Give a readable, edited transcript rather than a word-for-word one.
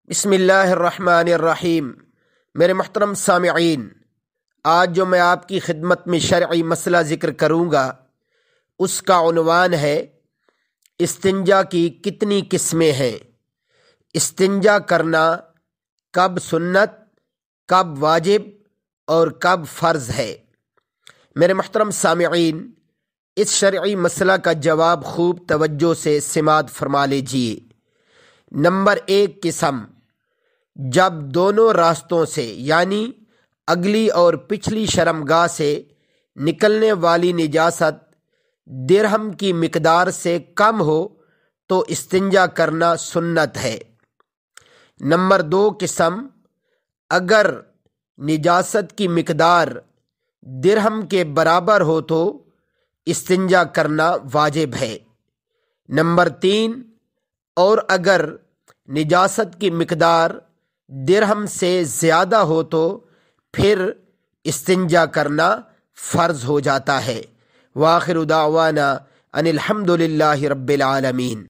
بسم اللہ الرحمن الرحیم۔ میرے محترم سامعین، آج جو میں آپ کی خدمت میں شرعی مسئلہ ذکر کروں گا اس کا عنوان ہے استنجا کی کتنی قسمیں ہیں، استنجا کرنا کب سنت، کب واجب اور کب فرض ہے۔ میرے محترم سامعین، اس شرعی مسئلہ کا جواب خوب توجہ سے سماعت فرما لیجیے۔ نمبر 1 قسم، جب دونوں راستوں سے یعنی اگلی اور پچھلی شرمگاہ سے نکلنے والی نجاست درہم کی مقدار سے کم ہو تو استنجا کرنا سنت ہے۔ نمبر 2 قسم، اگر نجاست کی مقدار درہم کے برابر ہو تو استنجا کرنا واجب ہے۔ نمبر 3، اور اگر نجاست کی مقدار درہم سے زیادہ ہو تو پھر استنجا کرنا فرض ہو جاتا ہے۔ وآخر دعوانا ان الحمد للہ رب العالمین۔